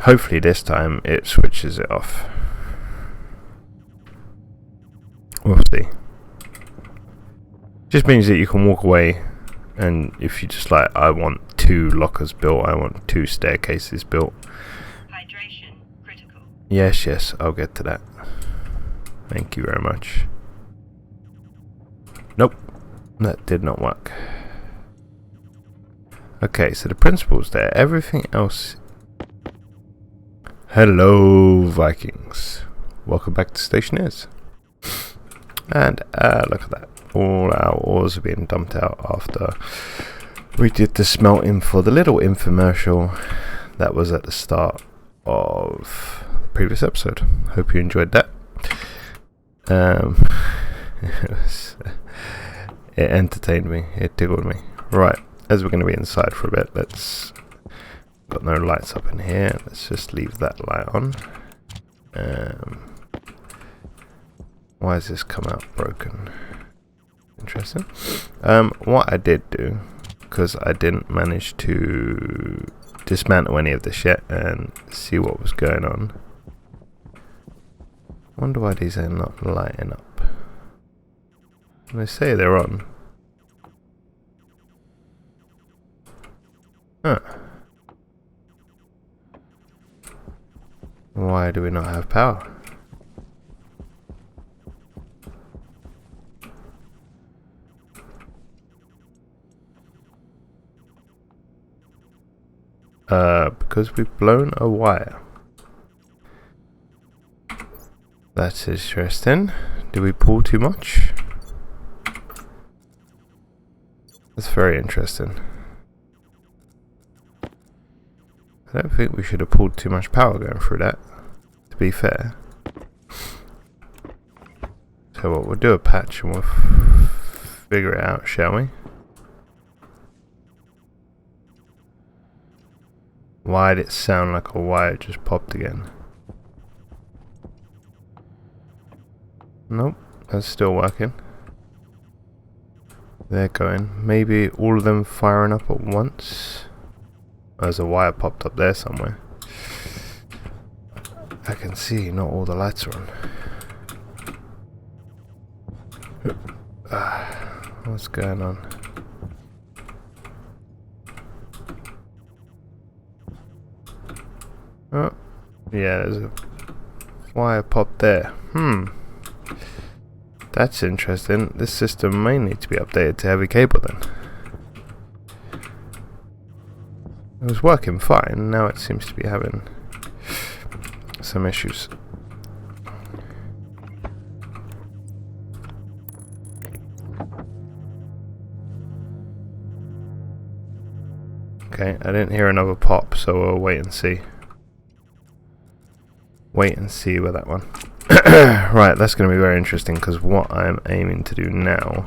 Hopefully this time it switches it off. We'll see. Just means that you can walk away, and if you just like, I want 2 lockers built, I want 2 staircases built. Hydration critical. Yes, I'll get to that. Thank you very much. Nope, that did not work. Okay, so the principle's there. Everything else. Hello, Vikings. Welcome back to Stationeers. And look at that. All our ores are being dumped out after we did the smelting for the little infomercial that was at the start of the previous episode. Hope you enjoyed that. It entertained me. It tickled me. Right, as we're going to be inside for a bit, let's... Got no lights up in here. Let's just leave that light on. Why has this come out broken? Interesting. What I did do, because I didn't manage to dismantle any of this yet and see what was going on. Wonder why these are not lighting up. They say they're on. Huh. Why do we not have power? Because we've blown a wire. That's interesting. Did we pull too much? That's very interesting. I don't think we should have pulled too much power going through that, to be fair. So what, we'll do a patch and we'll figure it out, shall we? Why did it sound like a wire just popped again? Nope, that's still working. They're going. Maybe all of them firing up at once. There's a wire popped up there somewhere. I can see not all the lights are on. What's going on? Oh, yeah, there's a wire popped there. That's interesting. This system may need to be updated to heavy cable then. It was working fine, now it seems to be having some issues. Okay, I didn't hear another pop, so we'll wait and see. Wait and see with that one. Right, that's going to be very interesting, because what I'm aiming to do now...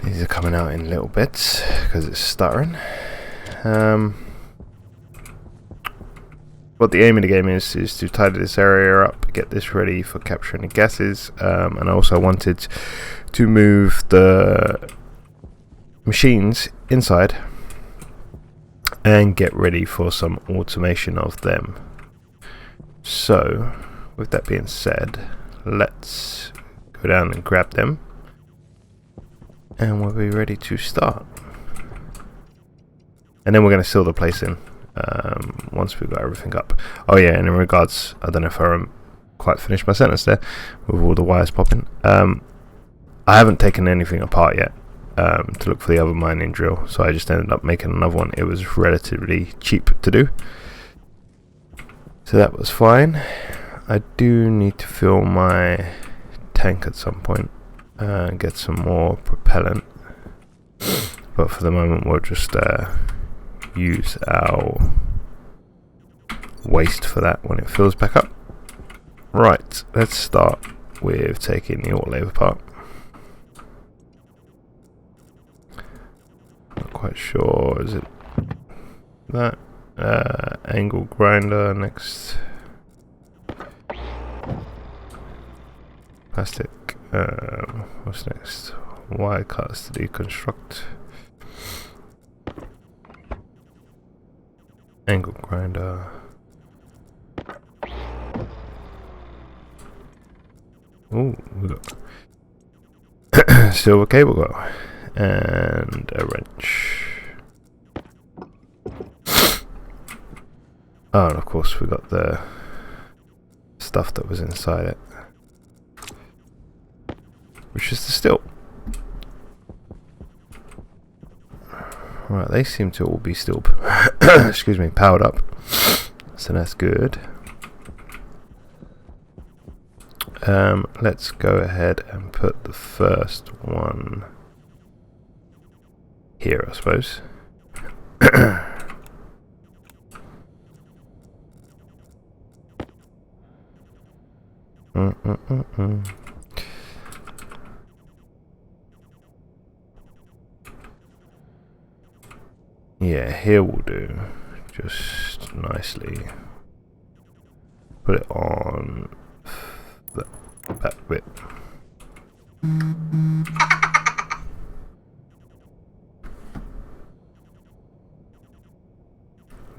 These are coming out in little bits, because it's stuttering. What the aim of the game is to tidy this area up, get this ready for capturing the gases, and I also wanted to move the machines inside and get ready for some automation of them. So, with that being said, let's go down and grab them, and we'll be ready to start. And then we're going to seal the place in once we've got everything up. Oh yeah, and in regards, I don't know if I quite finished my sentence there with all the wires popping. I haven't taken anything apart yet to look for the other mining drill, so I just ended up making another one. It was relatively cheap to do, so that was fine. I do need to fill my tank at some point and get some more propellant, but for the moment we'll just use our waste for that when it fills back up. Right, let's start with taking the autolave apart. Not quite sure, is it that? Angle grinder next. Plastic. What's next? Wire cutters to deconstruct. Angle grinder. Ooh, we got silver cable go and a wrench. Oh, and of course we got the stuff that was inside it, which is the steel. Right, they seem to all be still excuse me, powered up, so that's good. Let's go ahead and put the first one here, I suppose. Yeah, here will do. Just nicely put it on that bit.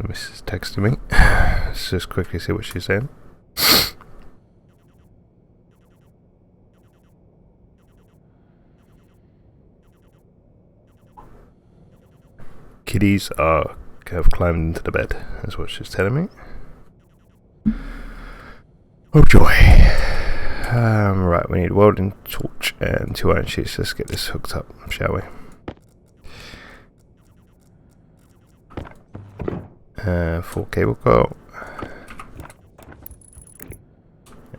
Mrs. texting me. Let's just quickly see what she's saying. Kitties have climbed into the bed, is what she's telling me. Oh joy. Right, we need welding torch and 2 iron sheets. Let's get this hooked up, shall we? 4 cable coil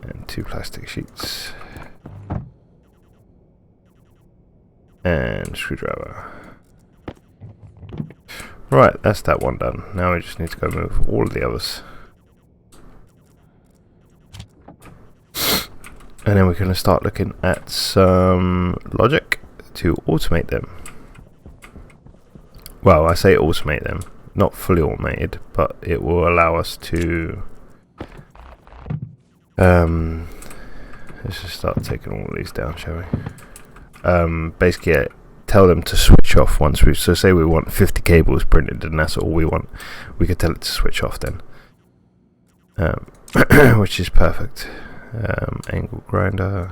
and 2 plastic sheets and screwdriver. Right, that's that one done. Now we just need to go move all of the others. And then we're going to start looking at some logic to automate them. Well, I say automate them, not fully automated, but it will allow us to let's just start taking all of these down, shall we? Basically, tell them to switch off once we, so say we want 50 cables printed and that's all we want, we could tell it to switch off then, which is perfect. Angle grinder,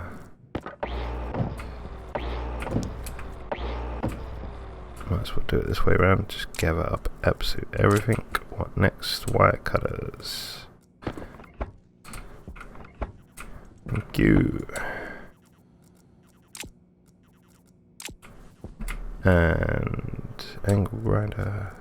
might as well do it this way around, just gather up absolute everything. What next? Wire cutters. Thank you. And angle grinder.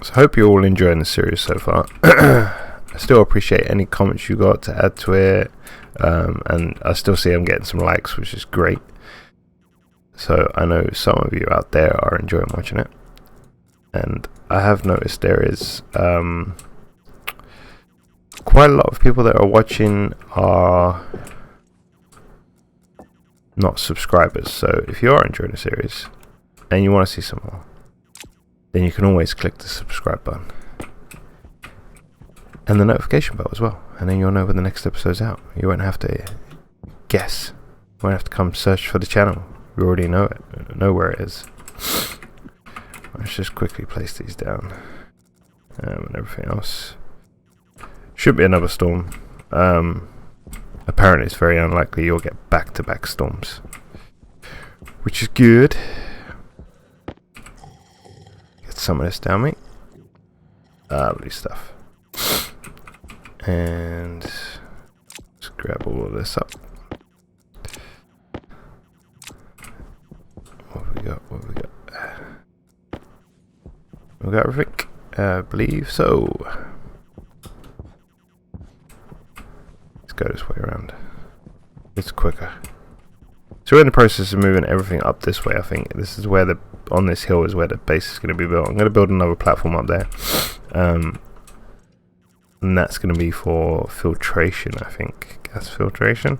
So I hope you're all enjoying the series so far. I still appreciate any comments you got to add to it, and I still see I'm getting some likes, which is great. So I know some of you out there are enjoying watching it, and I have noticed there is quite a lot of people that are watching are not subscribers. So if you are enjoying the series and you want to see some more, then you can always click the subscribe button and the notification bell as well, and then you'll know when the next episode's out. You won't have to guess. You won't have to come search for the channel. You already know it, know where it is. Let's just quickly place these down, and everything else. Should be another storm. Apparently it's very unlikely you'll get back-to-back storms, which is good. Get some of this down, mate. Lovely stuff. And let's grab all of this up. What have we got? What have we got? We got everything? I believe so. Let's go this way around. It's quicker. So we're in the process of moving everything up this way. I think this is where on this hill is where the base is going to be built. I'm going to build another platform up there. And that's going to be for filtration, I think. Gas filtration.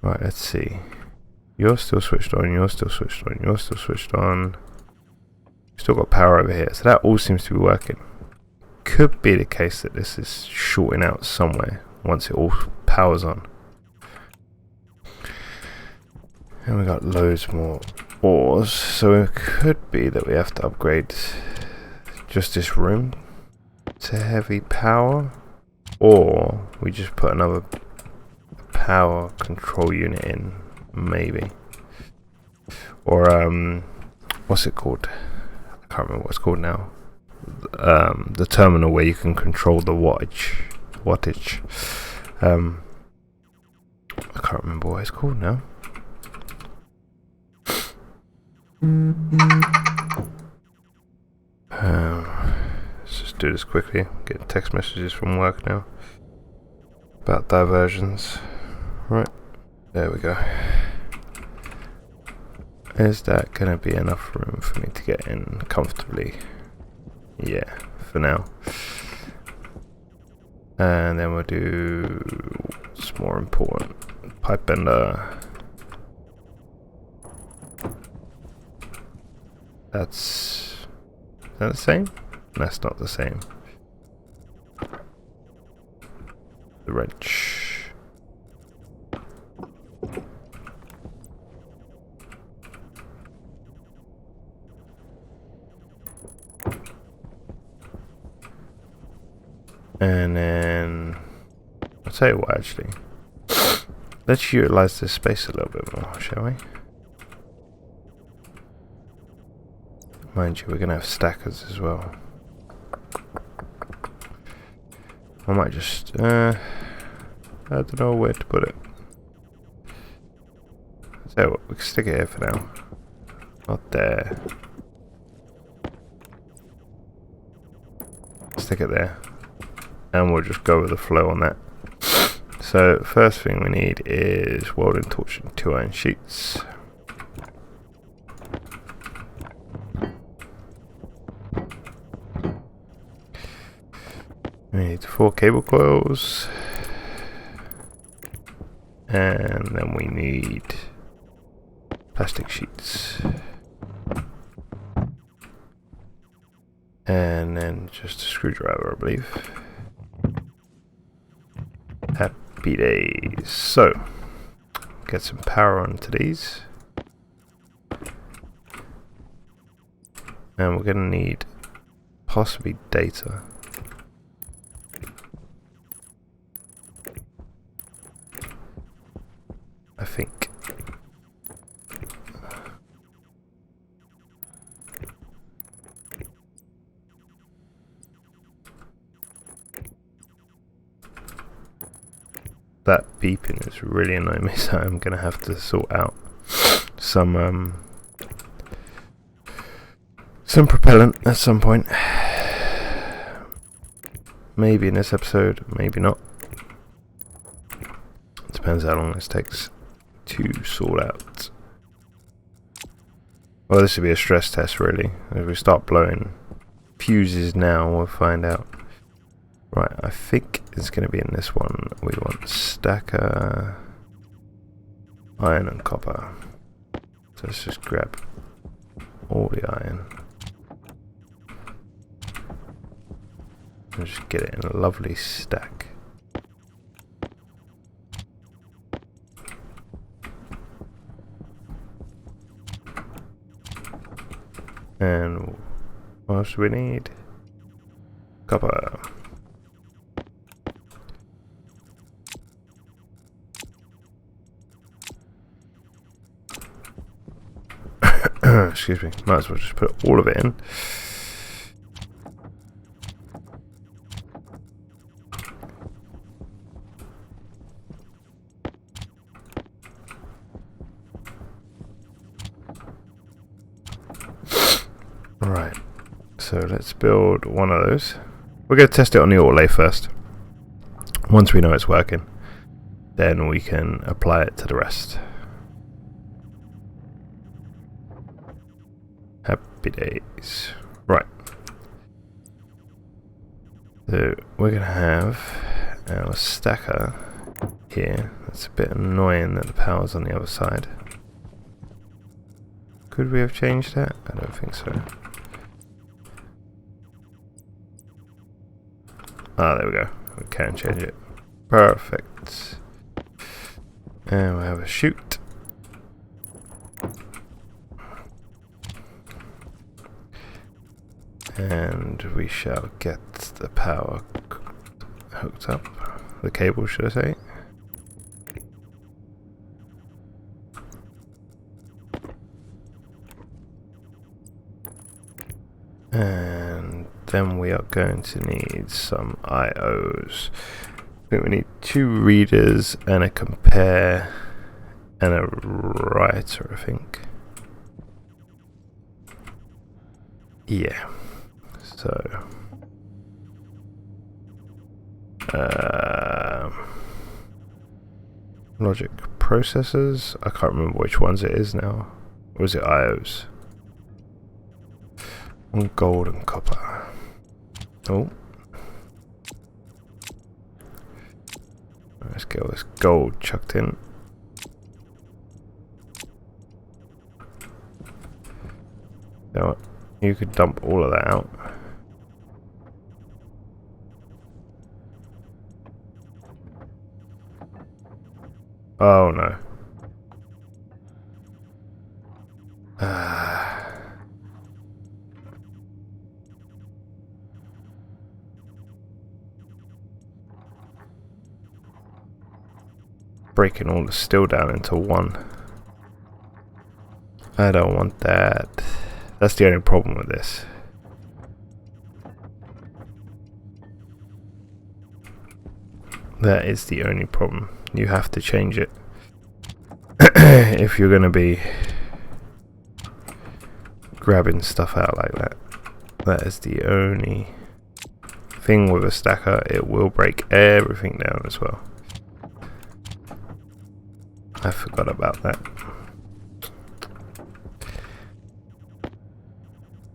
Right, let's see. You're still switched on, you're still switched on, you're still switched on. Still got power over here, so that all seems to be working. Could be the case that this is shorting out somewhere once it all powers on. And we got loads more ores, so it could be that we have to upgrade just this room to heavy power, or we just put another power control unit in, maybe. Or what's it called? I can't remember what it's called now. The terminal where you can control the wattage. I can't remember what it's called now. Let's just do this quickly. Getting text messages from work now about diversions. Right, there we go. Is that gonna be enough room for me to get in comfortably? Yeah, for now. And then we'll do what's more important. Pipe bender. Is that the same? That's not the same. The wrench. And then I'll tell you what, actually. Let's utilize this space a little bit more, shall we? Mind you, we're gonna have stackers as well. I might just I don't know where to put it. So we can stick it here for now. Not there. Stick it there. And we'll just go with the flow on that. So first thing we need is welding torch and 2 iron sheets. We need 4 cable coils. And then we need plastic sheets. And then just a screwdriver, I believe. Happy days. So, get some power onto these. And we're going to need possibly data. I think. That beeping is really annoying me, so I'm gonna have to sort out some propellant at some point. Maybe in this episode, maybe not. Depends how long this takes to sort out. Well, this would be a stress test, really. If we start blowing fuses now, we'll find out. Right, I think it's going to be in this one. We want stacker, iron and copper. So let's just grab all the iron. And just get it in a lovely stack. And what else do we need? Copper. Excuse me, might as well just put all of it in. Right, so let's build one of those. We're going to test it on the auto lathe first. Once we know it's working, then we can apply it to the rest. Happy days. Right. So we're going to have our stacker here. That's a bit annoying that the power's on the other side. Could we have changed that? I don't think so. Ah, there we go. We can change it. Perfect. And we'll have a chute. and we shall get the power hooked up, the cable should I say. And then we are going to need some IOs. I think we need 2 readers and a compare and a writer, I think. Yeah. So logic processors. I can't remember which ones it is now. Or is it IOs? Gold and copper. Oh. Let's get all this gold chucked in. You know what? You could dump all of that out. Oh no. Breaking all the steel down into one. I don't want that. That's the only problem with this. That is the only problem. You have to change it if you're going to be grabbing stuff out like that. That is the only thing with a stacker. It will break everything down as well. I forgot about that.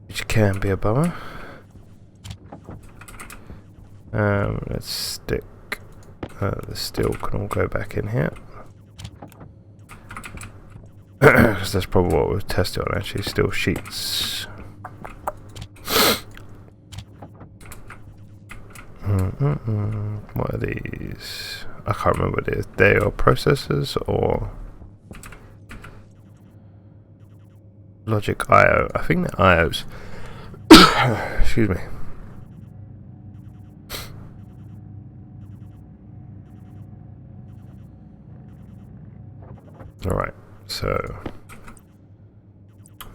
Which can be a bummer. Let's stick the steel can all go back in here. Because that's probably what we've tested on actually, steel sheets. What are these? I can't remember what it is. They are processors or logic IO. I think they're IOs. Excuse me. Alright, so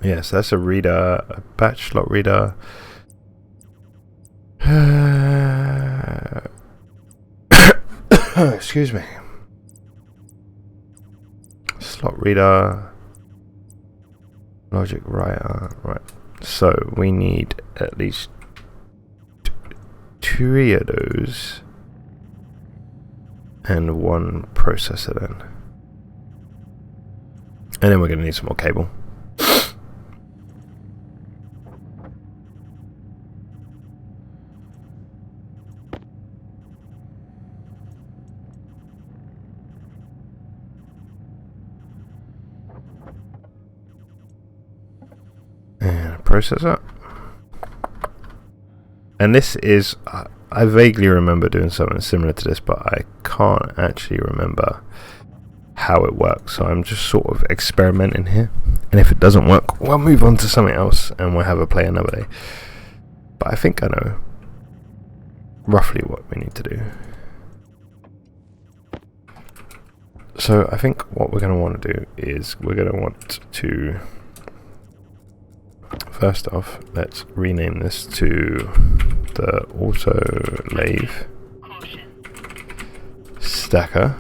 yes, that's a reader, a batch slot reader. Excuse me. Slot reader, logic writer, right. So we need at least 3 of those and 1 processor then. And then we're going to need some more cable. And a processor. And this is, I vaguely remember doing something similar to this, but I can't actually remember how it works, so I'm just sort of experimenting here, and if it doesn't work, we'll move on to something else and we'll have a play another day. But I think I know roughly what we need to do. So I think what we're going to want to do is we're going to want to, first off, let's rename this to the auto lathe stacker,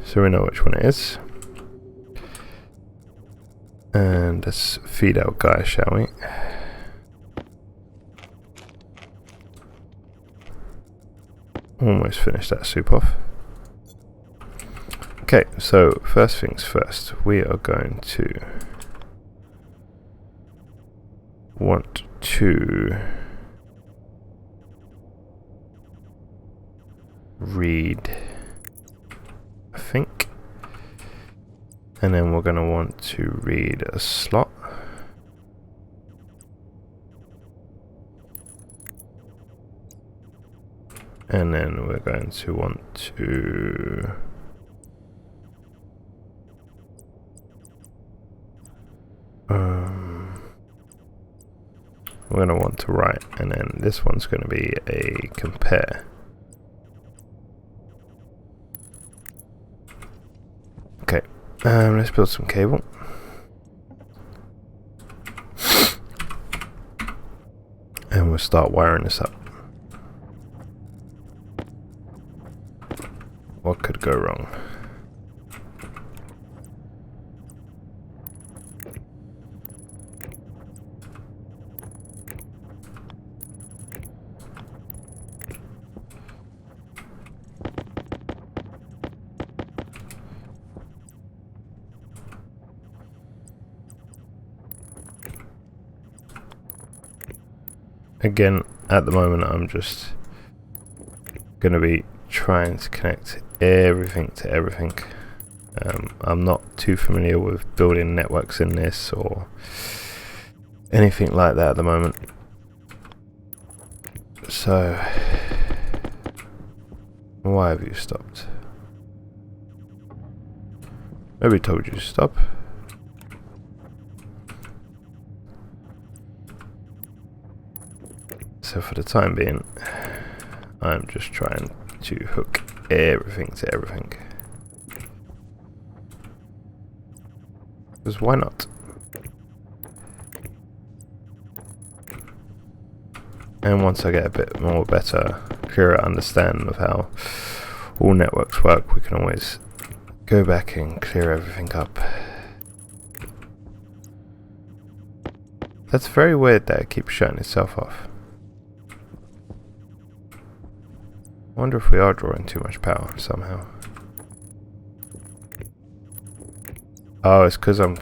so we know which one it is. And let's feed our guy, shall we? Almost finished that soup off. Okay, so first things first, we are going to want to read, I think, and then we're going to want to read a slot. And then we're going to want to we're going to want to write, and then this one's going to be a compare. Okay, let's build some cable. And we'll start wiring this up. What could go wrong? Again, at the moment I'm just going to be trying to connect everything to everything. I'm not too familiar with building networks in this or anything like that at the moment. So, why have you stopped? Nobody told you to stop. So for the time being, I'm just trying to hook everything to everything. Because why not? And once I get a bit more clearer understanding of how all networks work, we can always go back and clear everything up. That's very weird that it keeps shutting itself off. I wonder if we are drawing too much power somehow. Oh, it's because I'm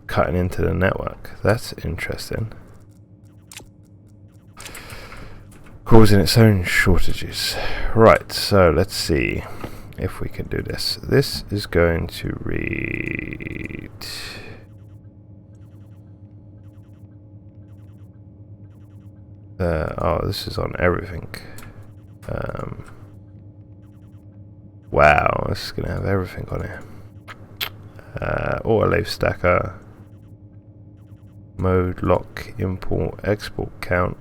cutting into the network. That's interesting. Causing its own shortages. Right, so let's see if we can do this. This is going to read... oh, this is on everything. Wow, this is going to have everything on it. Autoload stacker, mode lock, import, export count,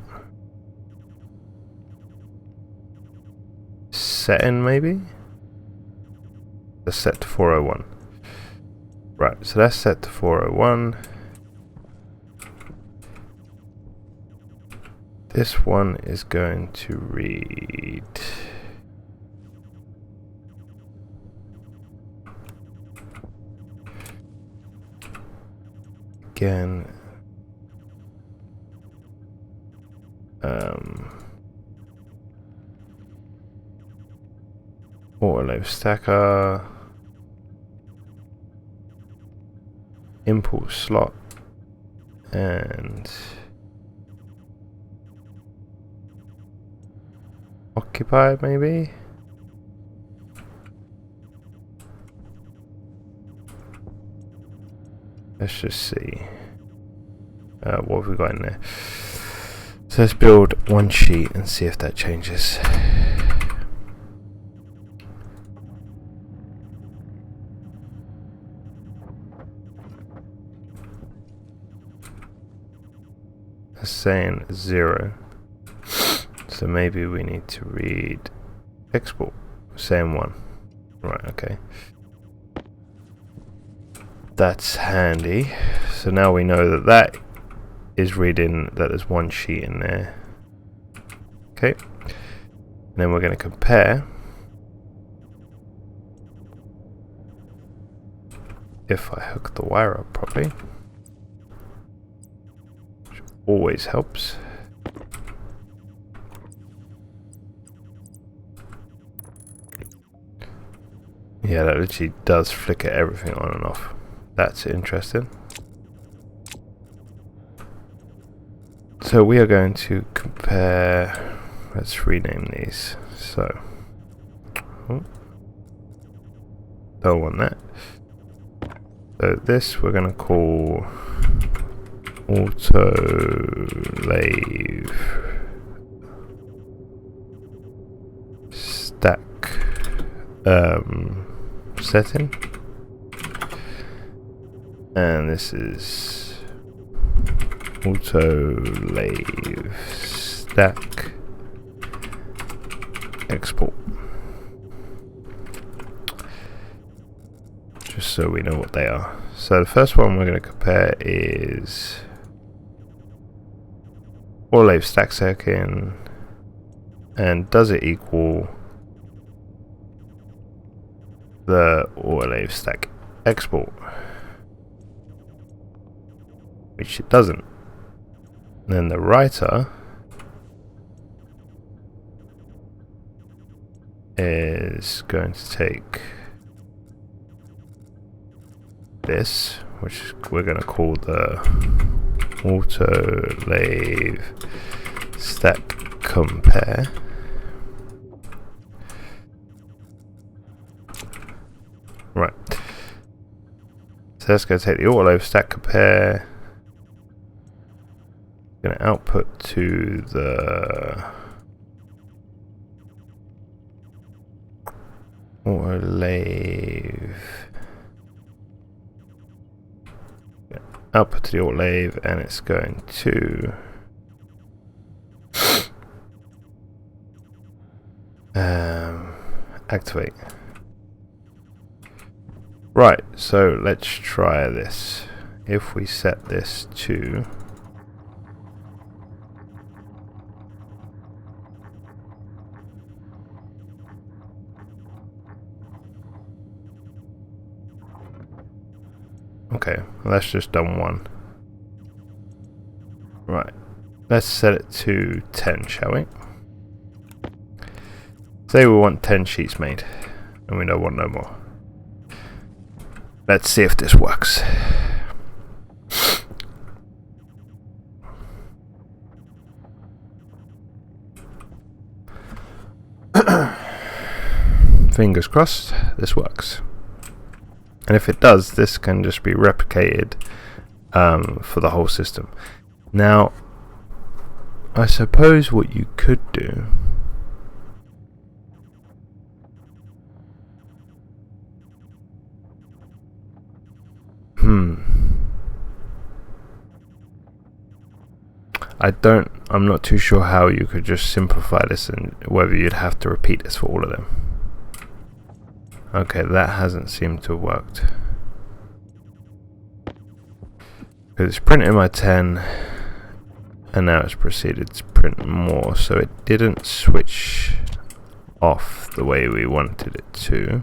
setting maybe? That's set to 401. Right, so that's set to 401. This one is going to read... Again... Autoload stacker... Import slot... And... Occupy maybe? Let's just see. What have we got in there? So let's build one sheet and see if that changes. That's saying 0. So maybe we need to read export, same one. Right, okay. That's handy. So now we know that that is reading that there's one sheet in there. Okay. And then we're going to compare. If I hook the wire up properly. Which always helps. Yeah, that literally does flicker everything on and off. That's interesting. So we are going to compare. Let's rename these. So, don't want that. So this we're going to call auto lathe stack setting, and this is auto lathe stack export. Just so we know what they are. So the first one we're going to compare is auto lathe stack second, and does it equal the auto lathe stack export, which it doesn't. And then the writer is going to take this, which we're going to call the auto lathe stack compare. Right. So that's going to take the auto lathe stack compare. Going to output to the auto lathe. Output to the auto lathe, and it's going to activate. Right, so let's try this. If we set this to okay, well that's just done one. Right, let's set it to 10, shall we? Say we want 10 sheets made, and we don't want no more. Let's see if this works. Fingers crossed this works. And if it does, this can just be replicated for the whole system. Now, I suppose what you could do I'm not too sure how you could just simplify this and whether you'd have to repeat this for all of them. Okay, that hasn't seemed to have worked. Because it's printing my 10 and now it's proceeded to print more, so it didn't switch off the way we wanted it to.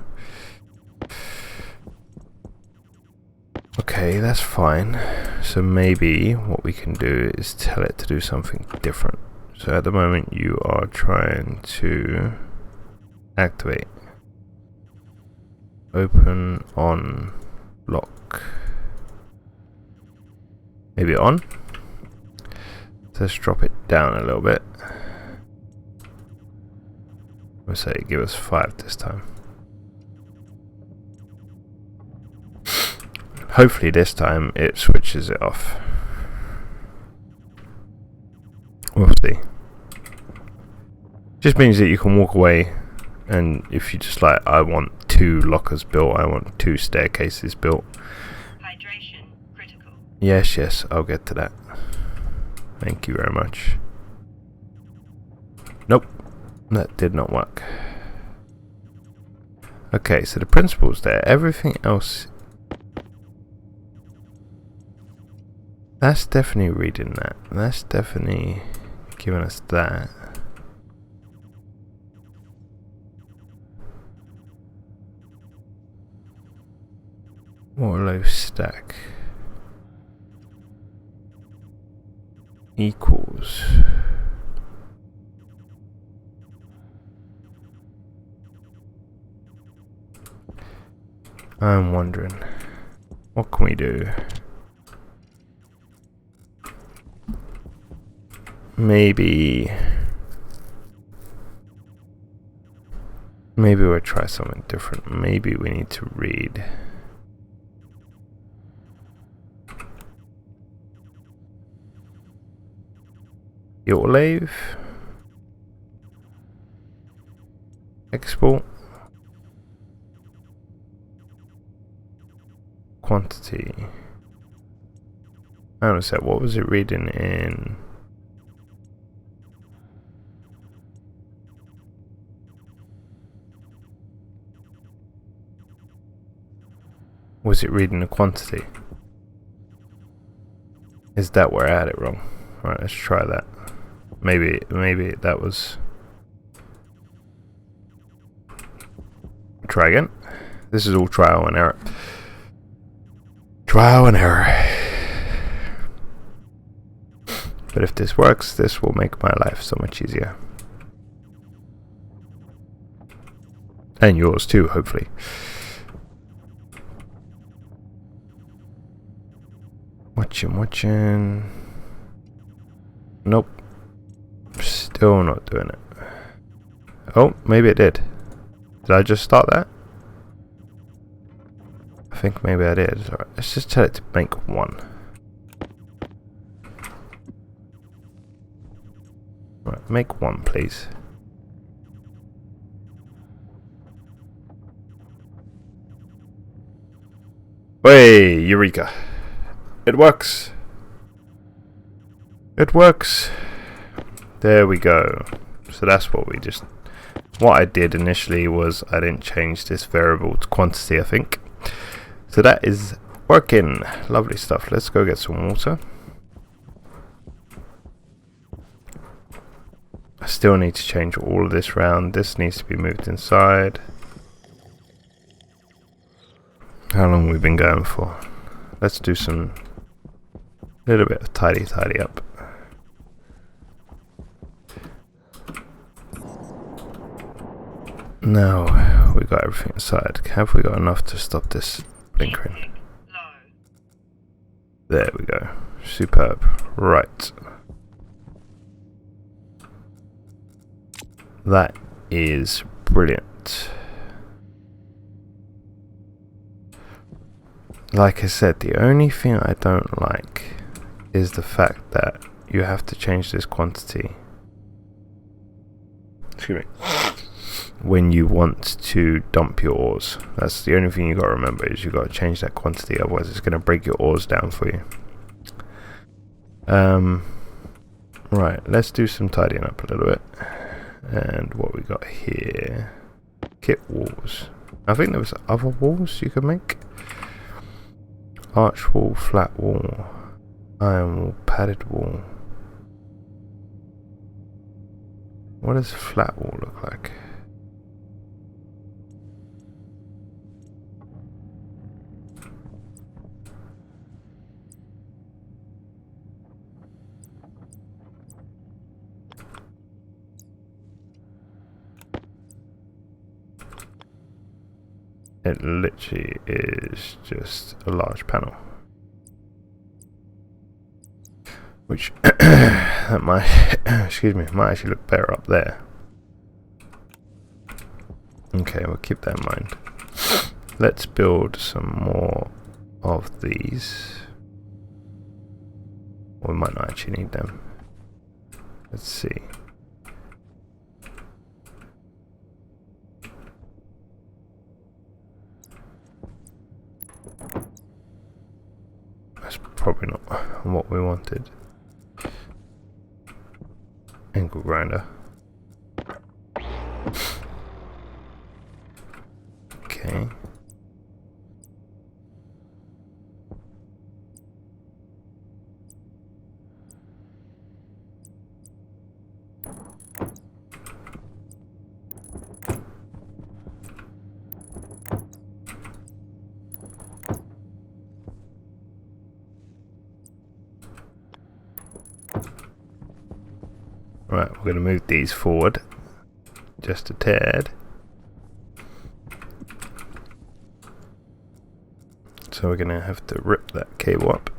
Okay, that's fine. So maybe what we can do is tell it to do something different. So at the moment you are trying to activate. Open, on, lock. Maybe on? So let's drop it down a little bit. We'll say give us 5 this time. Hopefully this time it switches it off. We'll see. Just means that you can walk away, and if you just like, I want 2 lockers built, I want 2 staircases built. Hydration critical. Yes, I'll get to that. Thank you very much. Nope, that did not work. Okay, so the principle's there. Everything else, that's definitely reading that. That's definitely giving us that. Auto stack equals I'm wondering, what can we do? Maybe we'll try something different. Maybe we need to read your lathe export quantity. Hang on a sec, what was it reading in? Was it reading the quantity? Is that where I had it wrong? Right, let's try that. Maybe that was... Try again. This is all trial and error. Trial and error. But if this works, this will make my life so much easier. And yours too, hopefully. Watching. Nope. Still not doing it. Oh, maybe it did. Did I just start that? I think maybe I did. Alright, let's just tell it to make one. Right, make one, please. Hey, Eureka! It works! It works! There we go. So that's what we just... What I did initially was I didn't change this variable to quantity, I think. So that is working. Lovely stuff. Let's go get some water. I still need to change all of this round. This needs to be moved inside. How long have we been going for? Let's do some little bit of tidy up. Now we got everything inside. Have we got enough to stop this blinkering? Low. There we go. Superb. Right. That is brilliant. Like I said, the only thing I don't like is the fact that you have to change this quantity. Excuse me. When you want to dump your ores. That's the only thing you got to remember, is you got to change that quantity, otherwise it's going to break your ores down for you. Right, let's do some tidying up a little bit. And what we got here, kit walls. I think there was other walls you could make. Arch wall, flat wall, iron wall, padded wall. What does a flat wall look like? It literally is just a large panel, which that might, excuse me, might actually look better up there. Okay, we'll keep that in mind. Let's build some more of these. We might not actually need them. Let's see. That's probably not what we wanted. Angle grinder. Okay. Right, we're going to move these forward just a tad. So we're going to have to rip that cable up.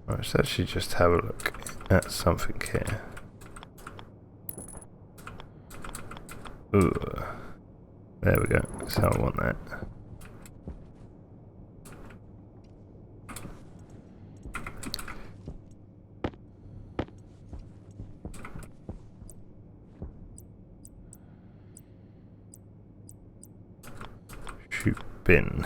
Let's actually just have a look at something here. Ooh. There we go. That's how I want that. bin.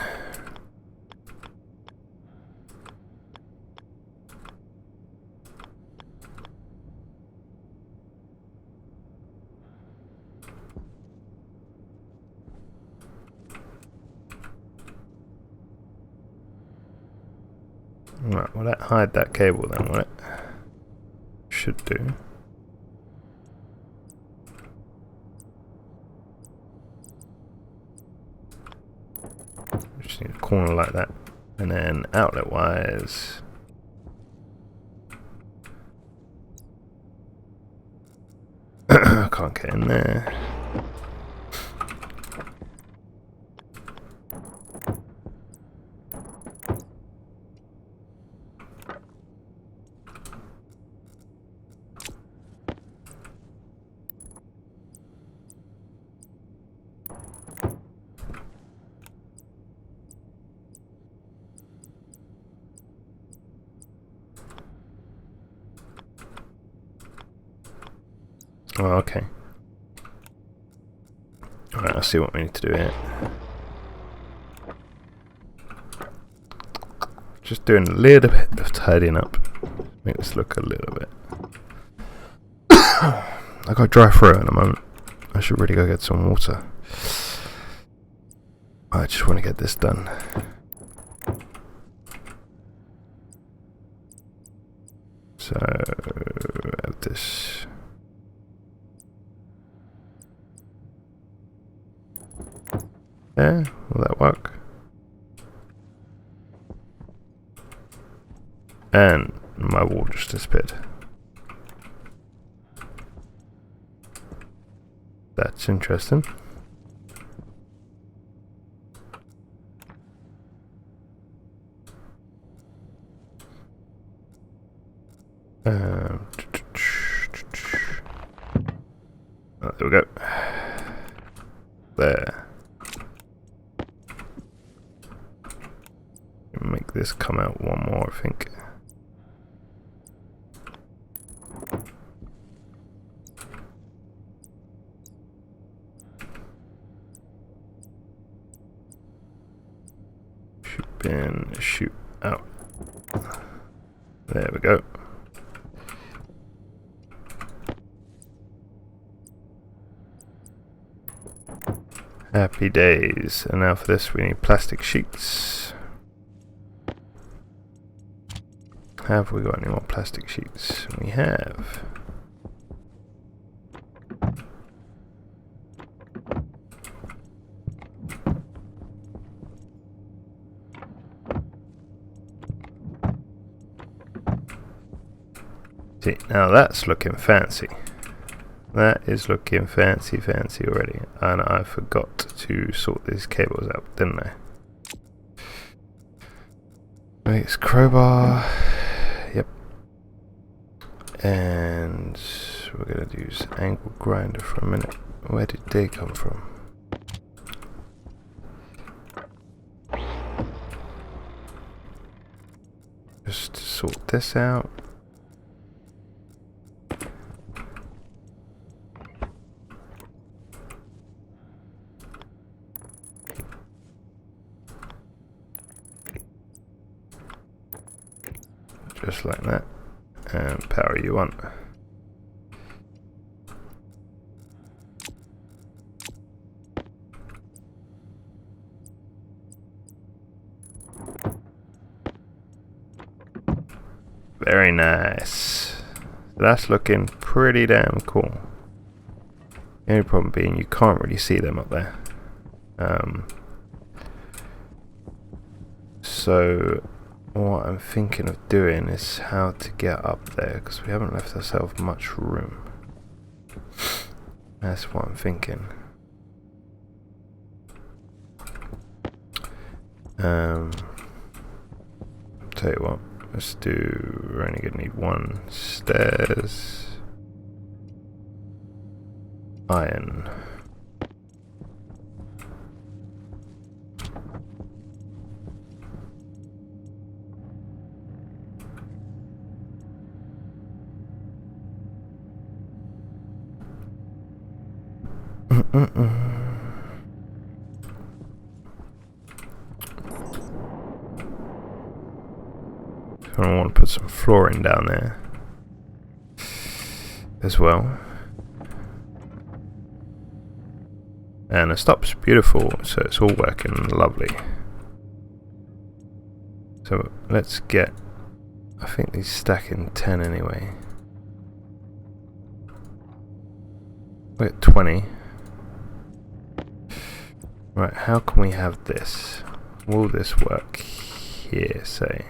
Right, will that hide that cable then, will it? Should do. Just need a corner like that. And then outlet wise. I can't get in there. Oh, okay. Alright, I'll see what we need to do here. Just doing a little bit of tidying up. Make this look a little bit. I got dry throat in a moment. I should really go get some water. I just want to get this done. So, have this. There, will that work? And my wall just disappeared. That's interesting. Oh, there we go. There. Make this come out one more, I think. Shoot in, shoot out. There we go. Happy days. And now for this we need plastic sheets. Have we got any more plastic sheets? We have. See, now that's looking fancy. That is looking fancy already. And I forgot to sort these cables out, didn't I? It's crowbar. Yep. And we're going to use angle grinder for a minute. Where did they come from? Just to sort this out. Just like that, and power you on. Very nice. That's looking pretty damn cool. The only problem being you can't really see them up there. So what I'm thinking of doing is how to get up there, because we haven't left ourselves much room. That's what I'm thinking. Tell you what, let's do, we're only gonna need one stairs, iron. I want to put some flooring down there as well. And it stops, beautiful, so it's all working lovely. So let's get, I think these stack in 10 anyway. We're at 20. Right, how can we have this? Will this work here, say?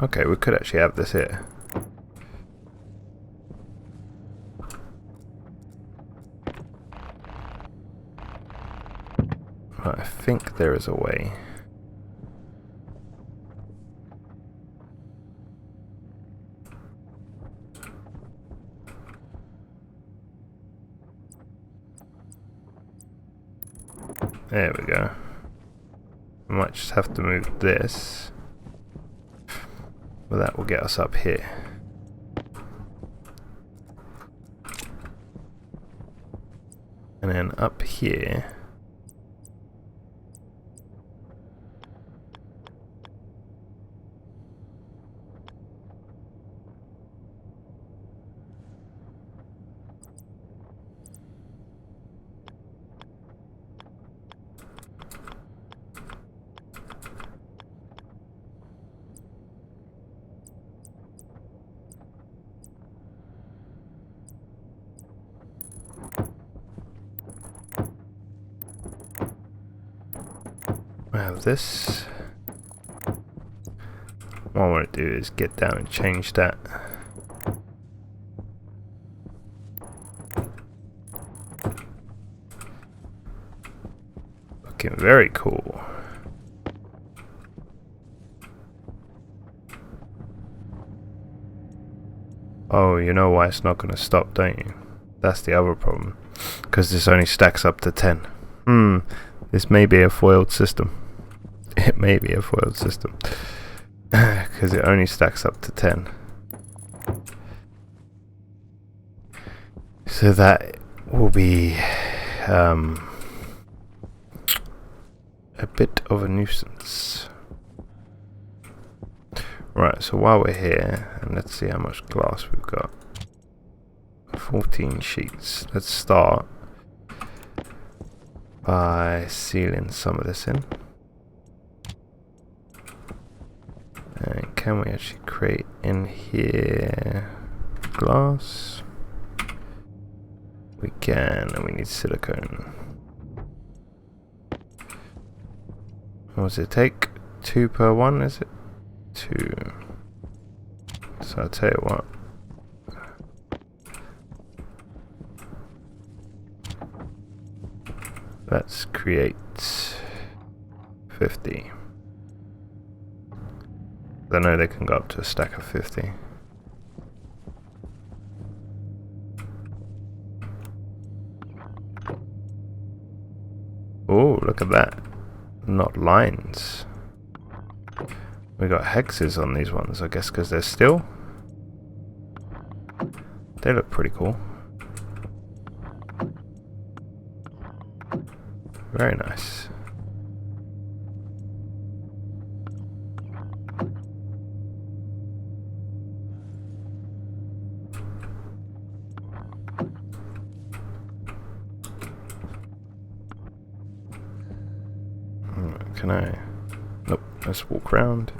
Okay, we could actually have this here. Right, I think there is a way. There we go. I might just have to move this. But that will get us up here. And then up here. I have this. What I want to do is get down and change that. Looking very cool. Oh, you know why it's not going to stop, don't you? That's the other problem. Because this only stacks up to 10. This may be a foiled system. It may be a foiled system. Because it only stacks up to 10. So that will be a bit of a nuisance. Right, so while we're here, and let's see how much glass we've got. 14 sheets. Let's start by sealing some of this in. And can we actually create in here glass? We can, and we need silicone. What does it take? 2 per 1, is it? 2. So I'll tell you what. Let's create 50. I know they can go up to a stack of 50. Oh, look at that. Not lines. We got hexes on these ones, I guess because they're steel. They look pretty cool. Very nice. Can I? Nope, let's walk around.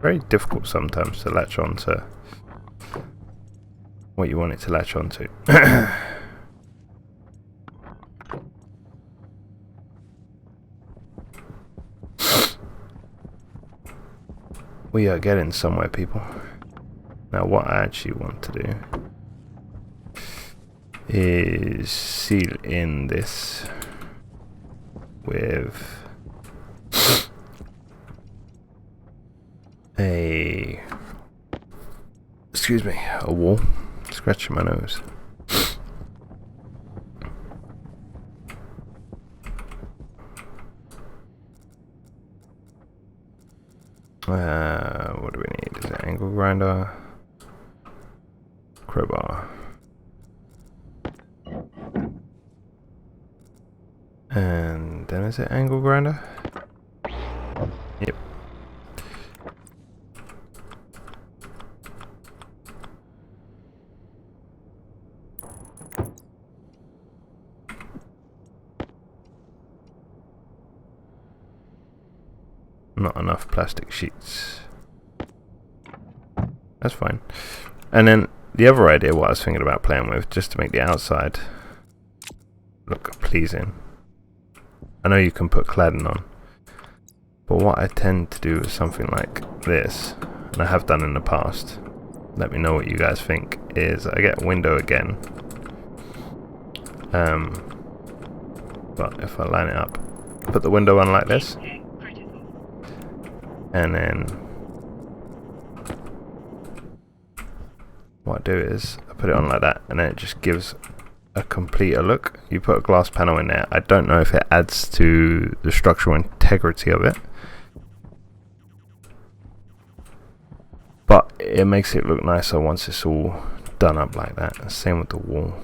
Very difficult sometimes to latch on to what you want it to latch onto. We are getting somewhere, people. Now what I actually want to do is seal in this with a wall. Scratching my nose. What do we need? Is it angle grinder? crowbar. And then is it angle grinder? Yep. Not enough plastic sheets. That's fine. And then the other idea, what I was thinking about playing with, just to make the outside look pleasing. I know you can put cladding on, but what I tend to do is something like this, and I have done in the past. Let me know what you guys think. Is I get a window again, but if I line it up, put the window on like this, and then what I do is I put it on like that, and then it just gives a completer look. You put a glass panel in there. I don't know if it adds to the structural integrity of it, but it makes it look nicer once it's all done up like that. Same with the wall.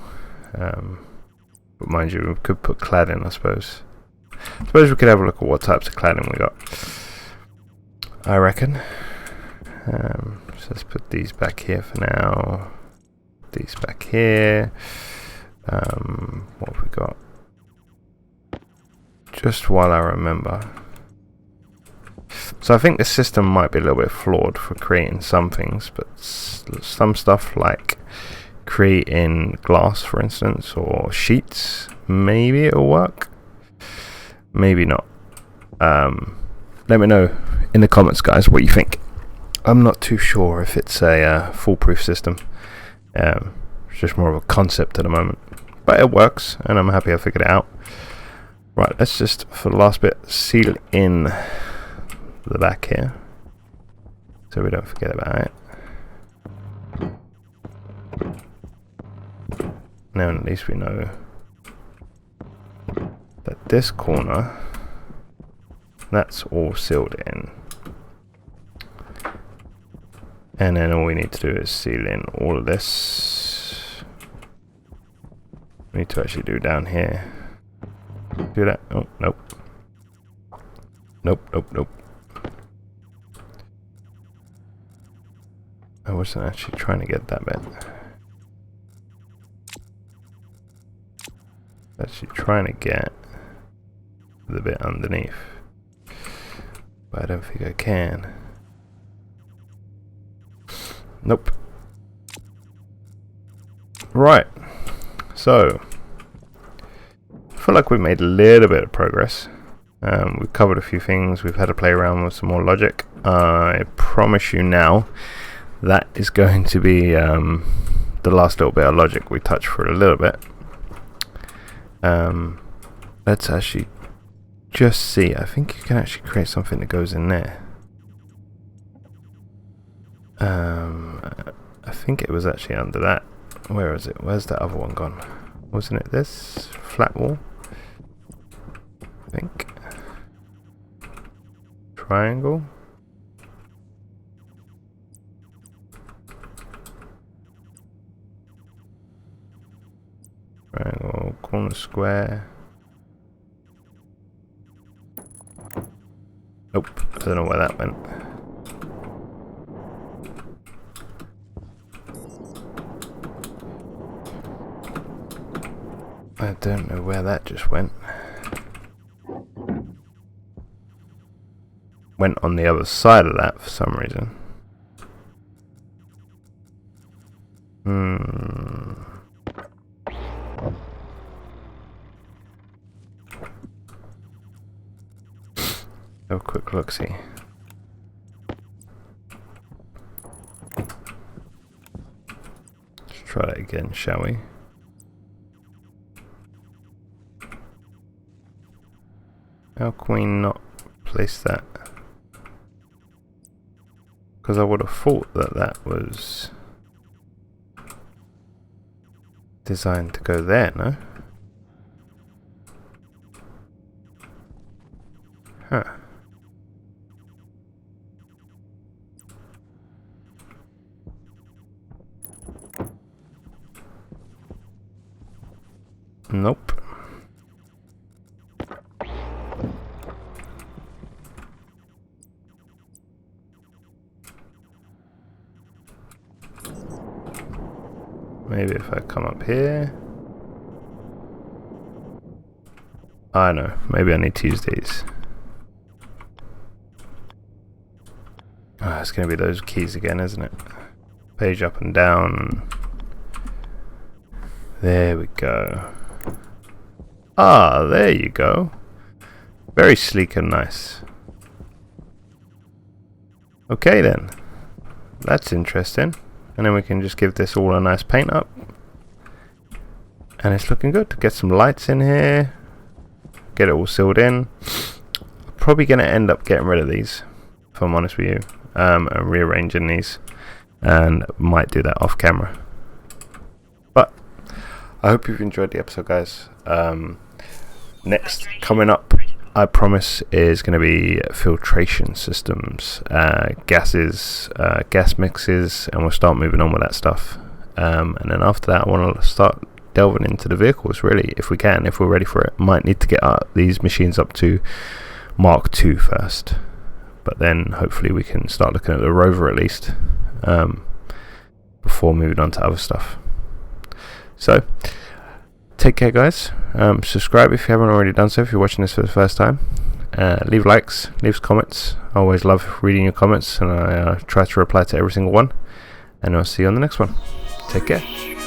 But mind you, we could put cladding, I suppose. I suppose we could have a look at what types of cladding we got, I reckon. So let's put these back here for now. These back here. What have we got? Just while I remember. So I think the system might be a little bit flawed for creating some things, but some stuff like creating glass, for instance, or sheets, maybe it'll work. Maybe not. Let me know in the comments, guys, what you think. I'm not too sure if it's a foolproof system. It's just more of a concept at the moment, but it works, and I'm happy I figured it out. Right, let's just, for the last bit, seal in the back here, so we don't forget about it. Now at least we know that this corner, that's all sealed in. And then all we need to do is seal in all of this. We need to actually do down here. Do that. Oh, nope. Nope, nope, nope. I wasn't actually trying to get that bit. Actually trying to get the bit underneath, but I don't think I can. Nope. Right, so I feel like we've made a little bit of progress. We've covered a few things. We've had to play around with some more logic. I promise you now, that is going to be the last little bit of logic we touched for a little bit. Let's actually just see. I think you can actually create something that goes in there. I think it was actually under that. Where is it? Where's that other one gone? Wasn't it this flat wall? I think. Triangle. Triangle, corner, square. Nope, I don't know where that went. I don't know where that just went. Went on the other side of that for some reason. Have a quick look, see. Let's try that again, shall we? How can we not place that? Because I would have thought that that was designed to go there, no? Huh. Nope. Maybe if I come up here. I know, maybe I need to use these. It's going to be those keys again, isn't it? Page up and down. There we go. Ah, there you go. Very sleek and nice. Okay then. That's interesting. And then we can just give this all a nice paint up. And it's looking good. Get some lights in here. Get it all sealed in. Probably going to end up getting rid of these, if I'm honest with you. And rearranging these. And might do that off camera. But I hope you've enjoyed the episode, guys. Next, coming up, I promise, is going to be filtration systems, gases, gas mixes, and we'll start moving on with that stuff. And then after that, I want to start delving into the vehicles, really, if we can, if we're ready for it. Might need to get these machines up to Mark II first, but then hopefully we can start looking at the Rover at least, before moving on to other stuff. So, take care, guys. Subscribe if you haven't already done so, if you're watching this for the first time. Leave likes, leave comments. I always love reading your comments, and I try to reply to every single one. And I'll see you on the next one. Take care.